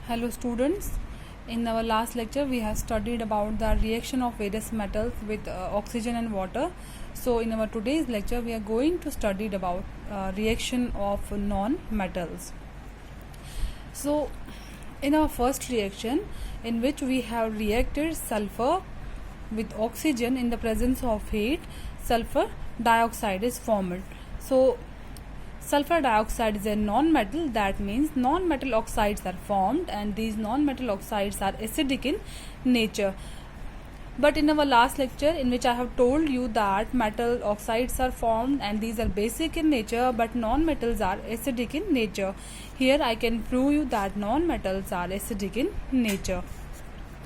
Hello students, in our last lecture we have studied about the reaction of various metals with oxygen and water. So in our today's lecture we are going to study about reaction of non-metals. So in our first reaction, in which we have reacted sulfur with oxygen in the presence of heat, sulfur dioxide is formed. So sulfur dioxide is a non-metal, that means non-metal oxides are formed and these non-metal oxides are acidic in nature. But in our last lecture, in which I have told you that metal oxides are formed and these are basic in nature, but non-metals are acidic in nature. Here I can prove you that non-metals are acidic in nature.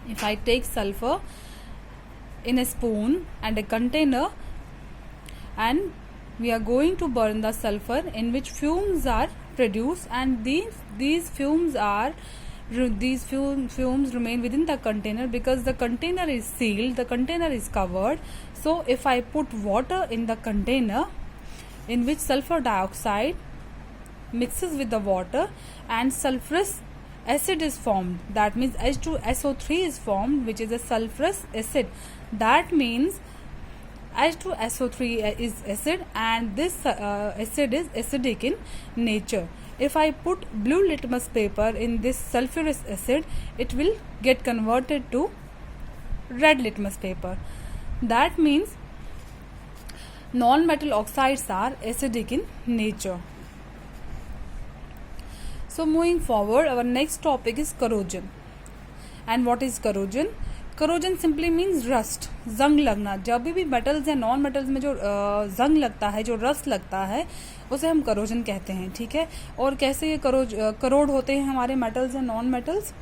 If I take sulfur in a spoon and a container, and we are going to burn the sulfur, in which fumes are produced, and these fumes remain within the container because the container is sealed, the container is covered. So if I put water in the container in which sulfur dioxide mixes with the water and sulfurous acid is formed, that means H2SO3 is formed, which is a sulfurous acid. That means H2SO3 is acid and this acid is acidic in nature. If I put blue litmus paper in this sulfurous acid, it will get converted to red litmus paper. That means non-metal oxides are acidic in nature. So moving forward, our next topic is corrosion. And what is corrosion? Corrosion simply means rust, जंग लगना. जब भी metals या non metals में जो जंग लगता है, जो रस्ट लगता है, उसे हम करोजन कहते हैं. ठीक है. और कैसे ये करोड होते हैं हमारे मेटल्स या नॉन मेटल्स,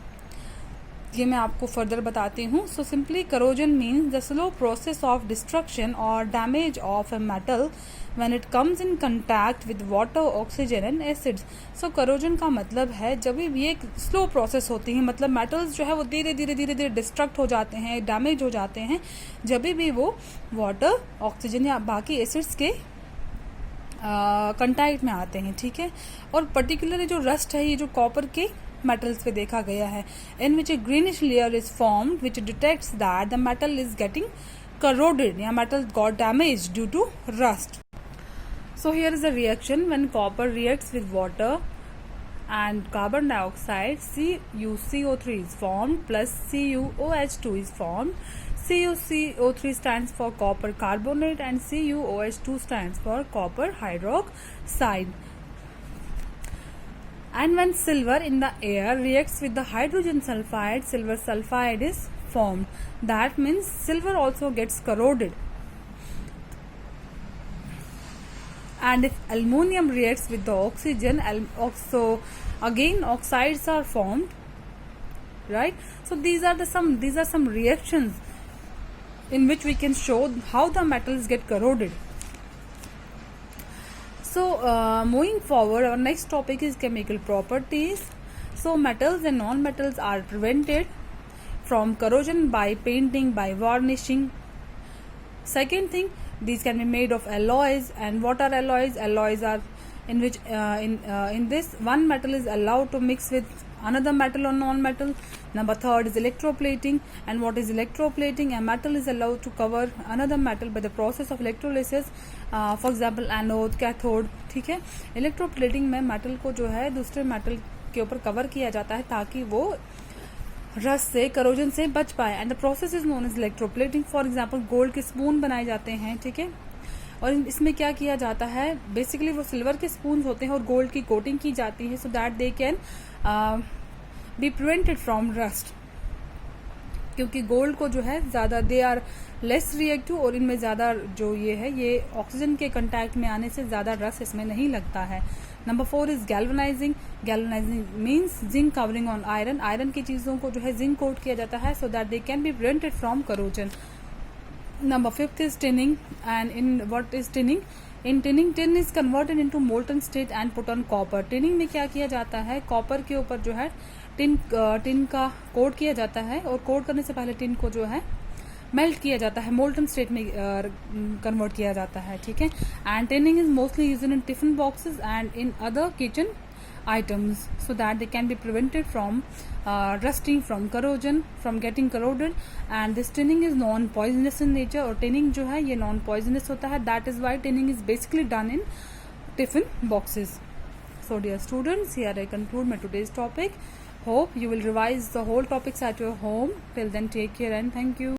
ये मैं आपको फर्दर बताती हूँ. So simply corrosion means the slow process of destruction और damage of a metal when it comes in contact with water, oxygen and acids. So corrosion का मतलब है जब भी एक स्लो प्रोसेस होती है, मतलब मेटल्स जो है वो धीरे धीरे डिस्ट्रक्ट हो जाते हैं, डैमेज हो जाते हैं जब भी वो वाटर, ऑक्सीजन या बाकी एसिड्स के कंटैक्ट में आते हैं. ठीक है. और पर्टिकुलरली जो रस्ट है, ये जो कॉपर के मेटल्स पे देखा गया है, in which a greenish layer is formed which detects that the metal is getting corroded या metal got damaged due to rust. So here is a reaction when copper reacts with water and carbon dioxide, CuCO3 is formed plus CuOH2 is formed. CuCO3 stands for copper carbonate and CuOH2 stands for copper hydroxide. And when silver in the air reacts with the hydrogen sulfide, silver sulfide is formed. That means silver also gets corroded. And if aluminum reacts with the oxygen, so again oxides are formed, right? So these are some reactions in which we can show how the metals get corroded. So moving forward, our next topic is chemical properties. So metals and non-metals are prevented from corrosion by painting, by varnishing. Second thing, these can be made of alloys. And what are alloys? Alloys are in which in this one metal is allowed to mix with another metal or non-metal. Number third is electroplating. And what is electroplating? A metal is allowed to cover another metal by the process of electrolysis. For example, anode, cathode. ठीक है. electroplating में metal को जो है दूसरे metal के ऊपर cover किया जाता है ताकि वो रस्ट से, करोजन से बच पाए. And the process is known as electroplating. For example gold के स्पून बनाए जाते हैं. ठीक है. और इसमें क्या किया जाता है, बेसिकली वो सिल्वर के स्पून होते हैं और गोल्ड की कोटिंग की जाती है so that they can be prevented from rust. क्योंकि गोल्ड को जो है ज़्यादा दे आर लेस रिएक्टिव और इनमें ज़्यादा जो ये है, ये ऑक्सीजन के कंटैक्ट में आने से ज़्यादा रस्ट इसमें नहीं लगता है. Number 4 is galvanising. Galvanising means zinc covering on iron. Iron की चीज़ों को जो है जिंक कोट किया जाता है so that they can be prevented from corrosion. Number 5 is tinning. And in what is tinning? In tinning, tin is converted into molten state and put on copper. Tinning में क्या किया जाता है, copper के ऊपर जो है टिन का कोट किया जाता है और कोट करने से पहले टिन को जो है मेल्ट किया जाता है, मोल्टन स्टेट में कन्वर्ट किया जाता है. ठीक है. And tinning is mostly used in tiffin boxes and in other kitchen items so that they can be prevented from rusting, from corrosion, from getting corroded. And this tinning is non poisonous in nature, और tinning जो है ये non poisonous होता है. That is why tinning is basically done in tiffin boxes. So dear students, here I conclude my today's topic. Hope you will revise the whole topics at your home. Till then, take care and thank you.